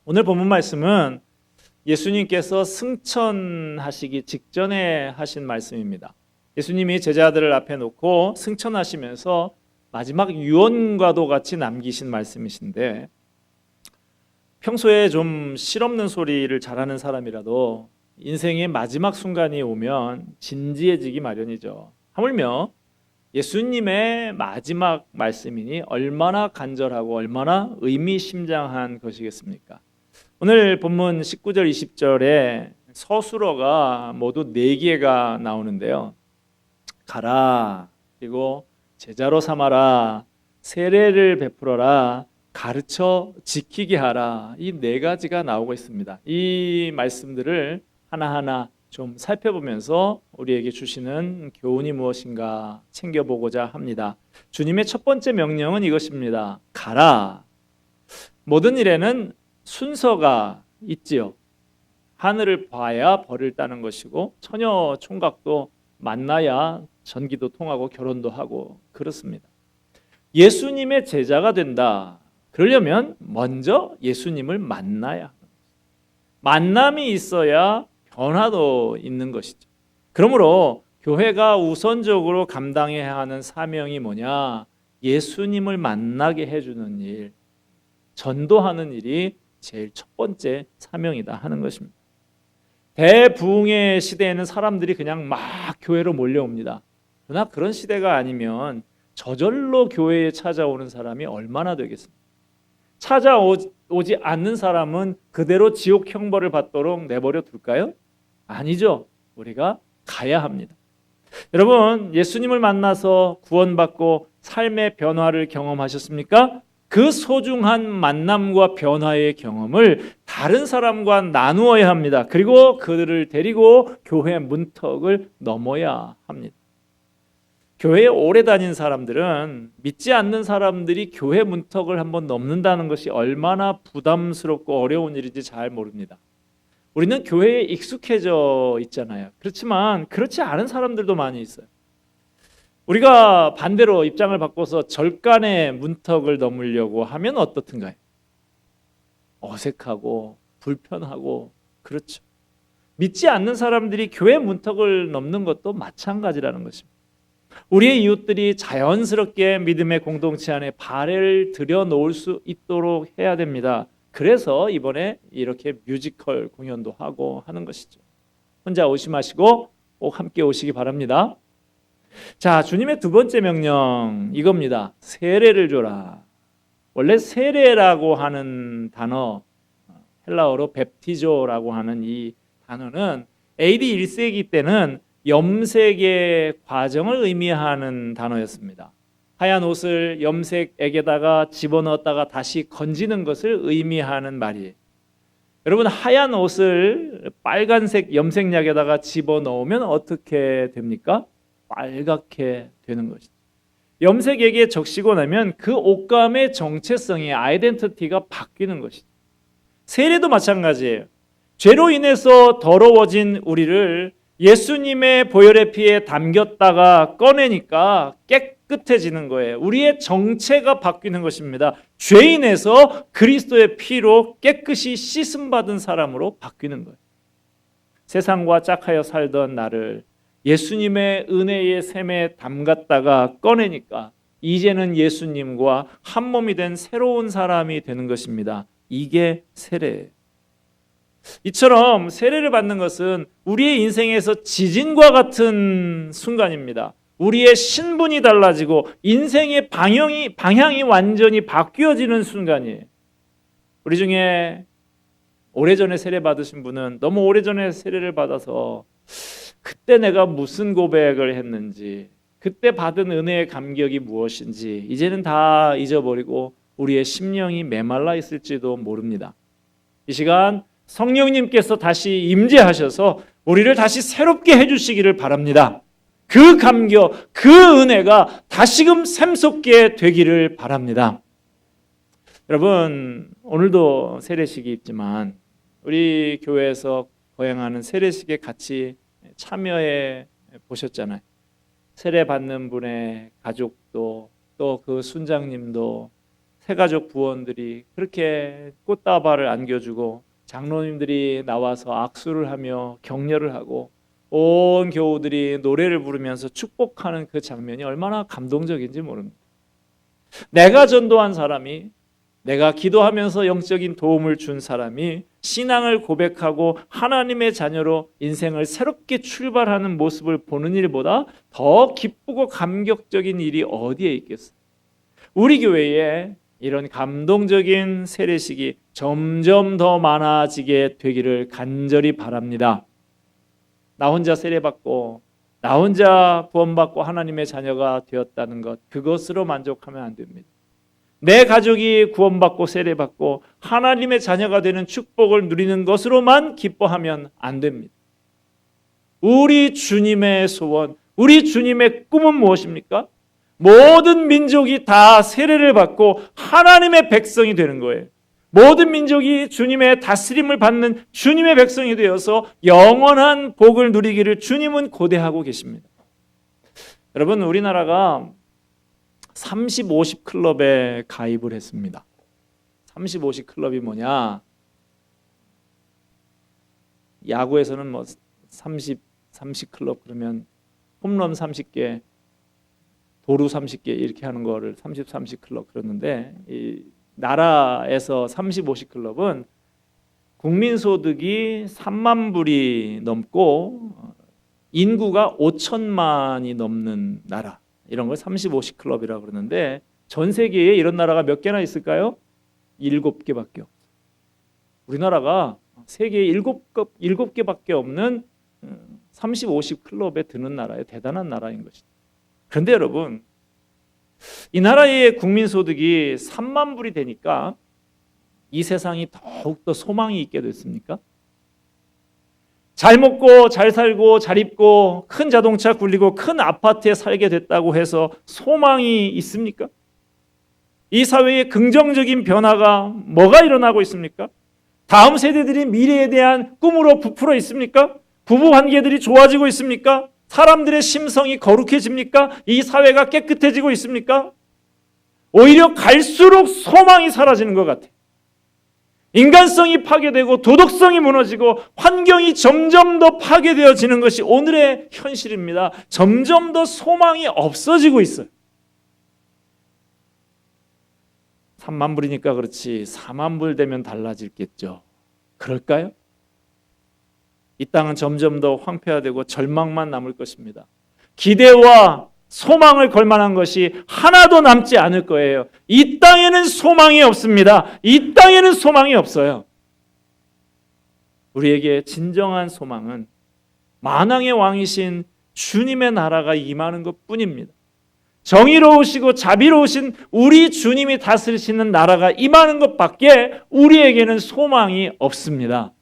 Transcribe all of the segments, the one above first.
오늘 본문 말씀은 예수님께서 승천하시기 직전에 하신 말씀입니다. 예수님이 제자들을 앞에 놓고 승천하시면서 마지막 유언과도 같이 남기신 말씀이신데, 평소에 좀 실없는 소리를 잘하는 사람이라도 인생의 마지막 순간이 오면 진지해지기 마련이죠. 하물며 예수님의 마지막 말씀이니 얼마나 간절하고 얼마나 의미심장한 것이겠습니까? 오늘 본문 19절 20절에 서술어가 모두 4개가 나오는데요. 가라, 그리고 제자로 삼아라, 세례를 베풀어라, 가르쳐 지키게 하라, 이 4가지가 나오고 있습니다. 이 말씀들을 하나하나 좀 살펴보면서 우리에게 주시는 교훈이 무엇인가 챙겨보고자 합니다. 주님의 첫 번째 명령은 이것입니다. 가라. 모든 일에는 순서가 있지요. 하늘을 봐야 벌을 따는 것이고 처녀 총각도 만나야 전기도 통하고 결혼도 하고 그렇습니다. 예수님의 제자가 된다. 그러려면 먼저 예수님을 만나야 합니다. 만남이 있어야 변화도 있는 것이죠. 그러므로 교회가 우선적으로 감당해야 하는 사명이 뭐냐? 예수님을 만나게 해주는 일, 전도하는 일이 제일 첫 번째 사명이다 하는 것입니다. 대부흥의 시대에는 사람들이 그냥 막 교회로 몰려옵니다. 그러나 그런 시대가 아니면 저절로 교회에 찾아오는 사람이 얼마나 되겠습니까? 찾아오지 않는 사람은 그대로 지옥 형벌을 받도록 내버려 둘까요? 아니죠. 우리가 가야 합니다. 여러분, 예수님을 만나서 구원받고 삶의 변화를 경험하셨습니까? 그 소중한 만남과 변화의 경험을 다른 사람과 나누어야 합니다. 그리고 그들을 데리고 교회 문턱을 넘어야 합니다. 교회에 오래 다닌 사람들은 믿지 않는 사람들이 교회 문턱을 한번 넘는다는 것이 얼마나 부담스럽고 어려운 일인지 잘 모릅니다. 우리는 교회에 익숙해져 있잖아요. 그렇지만 그렇지 않은 사람들도 많이 있어요. 우리가 반대로 입장을 바꿔서 절간의 문턱을 넘으려고 하면 어떻든가요? 어색하고 불편하고 그렇죠. 믿지 않는 사람들이 교회 문턱을 넘는 것도 마찬가지라는 것입니다. 우리의 이웃들이 자연스럽게 믿음의 공동체 안에 발을 들여놓을 수 있도록 해야 됩니다. 그래서 이번에 이렇게 뮤지컬 공연도 하고 하는 것이죠. 혼자 오지 마시고 꼭 함께 오시기 바랍니다. 자, 주님의 두 번째 명령 이겁니다. 세례를 줘라. 원래 세례라고 하는 단어, 헬라어로 베프티조라고 하는 이 단어는 AD 1세기 때는 염색의 과정을 의미하는 단어였습니다. 하얀 옷을 염색액에다가 집어넣었다가 다시 건지는 것을 의미하는 말이에요. 여러분, 하얀 옷을 빨간색 염색약에다가 집어넣으면 어떻게 됩니까? 빨갛게 되는 것이죠. 염색액에 적시고 나면 그 옷감의 정체성이 아이덴티티가 바뀌는 것이죠. 세례도 마찬가지예요. 죄로 인해서 더러워진 우리를 예수님의 보혈의 피에 담겼다가 꺼내니까 깨끗해지는 거예요. 우리의 정체가 바뀌는 것입니다. 죄인에서 그리스도의 피로 깨끗이 씻음받은 사람으로 바뀌는 거예요. 세상과 짝하여 살던 나를 예수님의 은혜의 샘에 담갔다가 꺼내니까 이제는 예수님과 한 몸이 된 새로운 사람이 되는 것입니다. 이게 세례예요. 이처럼 세례를 받는 것은 우리의 인생에서 지진과 같은 순간입니다. 우리의 신분이 달라지고 인생의 방향이 완전히 바뀌어지는 순간이에요. 우리 중에 오래전에 세례 받으신 분은 너무 오래전에 세례를 받아서 그때 내가 무슨 고백을 했는지, 그때 받은 은혜의 감격이 무엇인지 이제는 다 잊어버리고 우리의 심령이 메말라 있을지도 모릅니다. 이 시간 성령님께서 다시 임재하셔서 우리를 다시 새롭게 해주시기를 바랍니다. 그 감격, 그 은혜가 다시금 샘솟게 되기를 바랍니다. 여러분, 오늘도 세례식이 있지만 우리 교회에서 거행하는 세례식에 같이 참여해 보셨잖아요. 세례 받는 분의 가족도 또 그 순장님도 새가족 부원들이 그렇게 꽃다발을 안겨주고 장로님들이 나와서 악수를 하며 격려를 하고 온 교우들이 노래를 부르면서 축복하는 그 장면이 얼마나 감동적인지 모릅니다. 내가 전도한 사람이, 내가 기도하면서 영적인 도움을 준 사람이 신앙을 고백하고 하나님의 자녀로 인생을 새롭게 출발하는 모습을 보는 일보다 더 기쁘고 감격적인 일이 어디에 있겠어요? 우리 교회에 이런 감동적인 세례식이 점점 더 많아지게 되기를 간절히 바랍니다. 나 혼자 세례받고 나 혼자 구원받고 하나님의 자녀가 되었다는 것, 그것으로 만족하면 안 됩니다. 내 가족이 구원받고 세례받고 하나님의 자녀가 되는 축복을 누리는 것으로만 기뻐하면 안 됩니다. 우리 주님의 소원, 우리 주님의 꿈은 무엇입니까? 모든 민족이 다 세례를 받고 하나님의 백성이 되는 거예요. 모든 민족이 주님의 다스림을 받는 주님의 백성이 되어서 영원한 복을 누리기를 주님은 고대하고 계십니다. 여러분, 우리나라가 30, 50 클럽에 가입을 했습니다. 30, 50 클럽이 뭐냐? 야구에서는 뭐 30 클럽 그러면 홈런 30개, 도루 30개 이렇게 하는 거를 30 클럽 그러는데, 이 나라에서 30, 50 클럽은 국민소득이 3만 불이 넘고 인구가 5천만이 넘는 나라, 이런 걸 30, 50 클럽이라고 그러는데, 전 세계에 이런 나라가 몇 개나 있을까요? 7개밖에 없어요. 우리나라가 세계에 7개밖에 없는 30, 50 클럽에 드는 나라예요. 대단한 나라인 것이죠. 그런데 여러분, 이 나라의 국민소득이 3만 불이 되니까 이 세상이 더욱더 소망이 있게 됐습니까? 잘 먹고 잘 살고 잘 입고 큰 자동차 굴리고 큰 아파트에 살게 됐다고 해서 소망이 있습니까? 이 사회에 긍정적인 변화가 뭐가 일어나고 있습니까? 다음 세대들이 미래에 대한 꿈으로 부풀어 있습니까? 부부 관계들이 좋아지고 있습니까? 사람들의 심성이 거룩해집니까? 이 사회가 깨끗해지고 있습니까? 오히려 갈수록 소망이 사라지는 것 같아요. 인간성이 파괴되고 도덕성이 무너지고 환경이 점점 더 파괴되어지는 것이 오늘의 현실입니다. 점점 더 소망이 없어지고 있어요. 3만 불이니까 그렇지 4만 불 되면 달라질겠죠. 그럴까요? 이 땅은 점점 더 황폐화되고 절망만 남을 것입니다. 기대와 소망을 걸 만한 것이 하나도 남지 않을 거예요. 이 땅에는 소망이 없습니다. 이 땅에는 소망이 없어요. 우리에게 진정한 소망은 만왕의 왕이신 주님의 나라가 임하는 것뿐입니다. 정의로우시고 자비로우신 우리 주님이 다스리시는 나라가 임하는 것밖에 우리에게는 소망이 없습니다.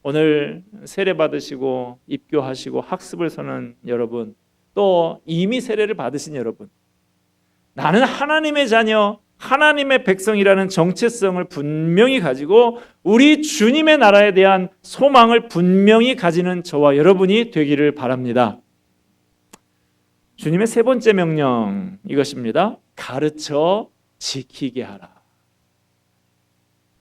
오늘 세례 받으시고 입교하시고 학습을 서는 여러분, 또 이미 세례를 받으신 여러분, 나는 하나님의 자녀, 하나님의 백성이라는 정체성을 분명히 가지고 우리 주님의 나라에 대한 소망을 분명히 가지는 저와 여러분이 되기를 바랍니다. 주님의 세 번째 명령, 이것입니다. 가르쳐 지키게 하라.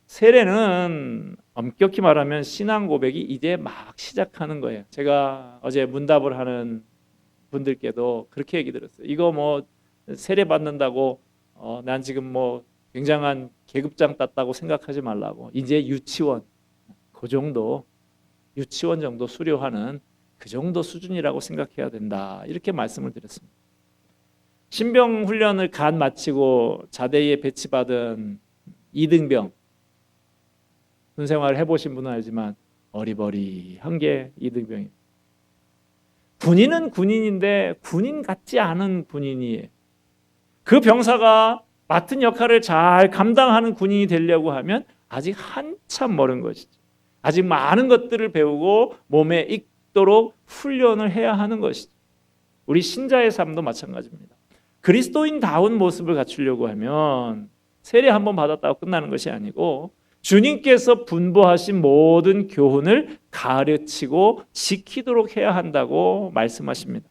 세례는 엄격히 말하면 신앙 고백이 이제 막 시작하는 거예요. 제가 어제 문답을 하는 분들께도 그렇게 얘기 들었어요. 이거 뭐 세례 받는다고 난 지금 뭐 굉장한 계급장 땄다고 생각하지 말라고. 이제 유치원, 그 정도, 유치원 정도 수료하는 그 정도 수준이라고 생각해야 된다. 이렇게 말씀을 드렸습니다. 신병 훈련을 간 마치고 자대에 배치받은 이등병, 군 생활을 해보신 분은 알지만 어리버리한 게 이등병이에요. 군인은 군인인데 군인 같지 않은 군인이에요. 그 병사가 맡은 역할을 잘 감당하는 군인이 되려고 하면 아직 한참 멀은 것이죠. 아직 많은 것들을 배우고 몸에 익도록 훈련을 해야 하는 것이죠. 우리 신자의 삶도 마찬가지입니다. 그리스도인다운 모습을 갖추려고 하면 세례 한번 받았다고 끝나는 것이 아니고 주님께서 분부하신 모든 교훈을 가르치고 지키도록 해야 한다고 말씀하십니다.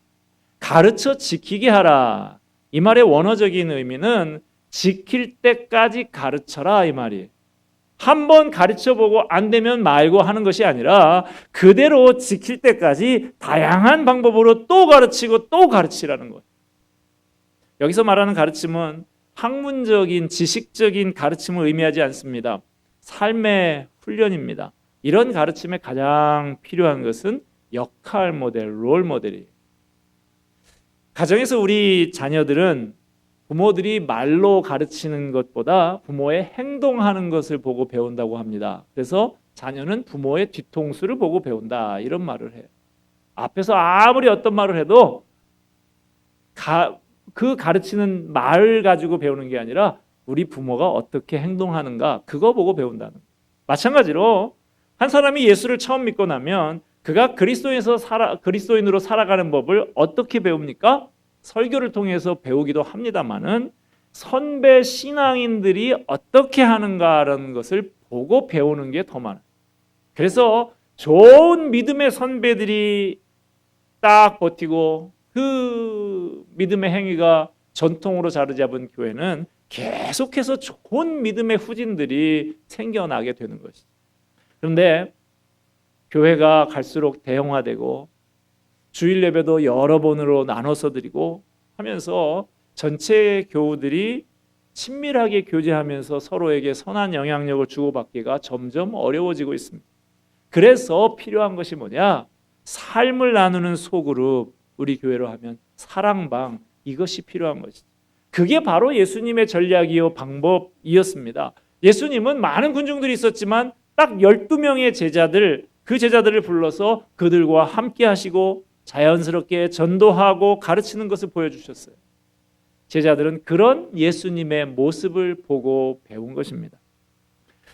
가르쳐 지키게 하라. 이 말의 원어적인 의미는 지킬 때까지 가르쳐라 이 말이에요. 한번 가르쳐보고 안 되면 말고 하는 것이 아니라 그대로 지킬 때까지 다양한 방법으로 또 가르치고 또 가르치라는 거예요. 여기서 말하는 가르침은 학문적인 지식적인 가르침을 의미하지 않습니다. 삶의 훈련입니다. 이런 가르침에 가장 필요한 것은 역할 모델, 롤 모델이에요. 가정에서 우리 자녀들은 부모들이 말로 가르치는 것보다 부모의 행동하는 것을 보고 배운다고 합니다. 그래서 자녀는 부모의 뒤통수를 보고 배운다 이런 말을 해요. 앞에서 아무리 어떤 말을 해도 그 가르치는 말을 가지고 배우는 게 아니라 우리 부모가 어떻게 행동하는가 그거 보고 배운다는 거예요. 마찬가지로 한 사람이 예수를 처음 믿고 나면 그가 그리스도인으로 살아가는 법을 어떻게 배웁니까? 설교를 통해서 배우기도 합니다만은 선배 신앙인들이 어떻게 하는가라는 것을 보고 배우는 게 더 많아요. 그래서 좋은 믿음의 선배들이 딱 버티고 그 믿음의 행위가 전통으로 자리 잡은 교회는 계속해서 좋은 믿음의 후진들이 생겨나게 되는 것이죠. 그런데 교회가 갈수록 대형화되고 주일 예배도 여러 번으로 나눠서 드리고 하면서 전체 교우들이 친밀하게 교제하면서 서로에게 선한 영향력을 주고받기가 점점 어려워지고 있습니다. 그래서 필요한 것이 뭐냐? 삶을 나누는 소그룹, 우리 교회로 하면 사랑방, 이것이 필요한 것이죠. 그게 바로 예수님의 전략이요 방법이었습니다. 예수님은 많은 군중들이 있었지만 딱 12명의 제자들, 그 제자들을 불러서 그들과 함께 하시고 자연스럽게 전도하고 가르치는 것을 보여주셨어요. 제자들은 그런 예수님의 모습을 보고 배운 것입니다.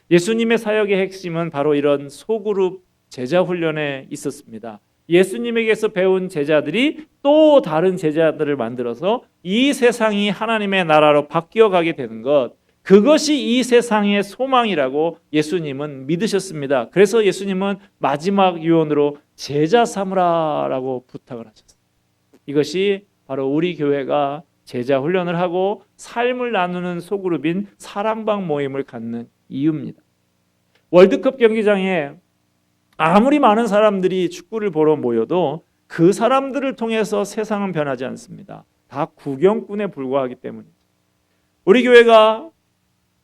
예수님의 사역의 핵심은 바로 이런 소그룹 제자 훈련에 있었습니다. 예수님에게서 배운 제자들이 또 다른 제자들을 만들어서 이 세상이 하나님의 나라로 바뀌어가게 되는 것, 그것이 이 세상의 소망이라고 예수님은 믿으셨습니다. 그래서 예수님은 마지막 유언으로 제자 삼으라라고 부탁을 하셨어요. 이것이 바로 우리 교회가 제자 훈련을 하고 삶을 나누는 소그룹인 사랑방 모임을 갖는 이유입니다. 월드컵 경기장에 아무리 많은 사람들이 축구를 보러 모여도 그 사람들을 통해서 세상은 변하지 않습니다. 다 구경꾼에 불과하기 때문이죠. 우리 교회가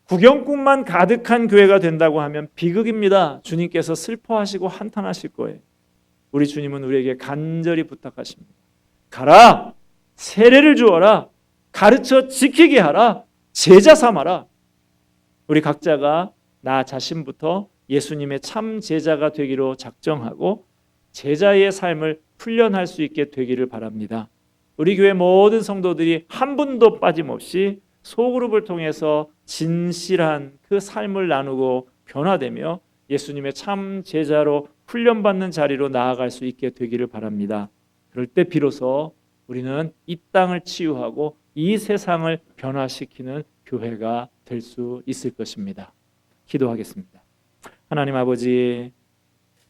구경꾼만 가득한 교회가 된다고 하면 비극입니다. 주님께서 슬퍼하시고 한탄하실 거예요. 우리 주님은 우리에게 간절히 부탁하십니다. 가라, 세례를 주어라, 가르쳐 지키게 하라, 제자 삼아라. 우리 각자가 나 자신부터 예수님의 참 제자가 되기로 작정하고 제자의 삶을 훈련할 수 있게 되기를 바랍니다. 우리 교회 모든 성도들이 한 분도 빠짐없이 소그룹을 통해서 진실한 그 삶을 나누고 변화되며 예수님의 참 제자로 훈련받는 자리로 나아갈 수 있게 되기를 바랍니다. 그럴 때 비로소 우리는 이 땅을 치유하고 이 세상을 변화시키는 교회가 될 수 있을 것입니다. 기도하겠습니다. 하나님 아버지,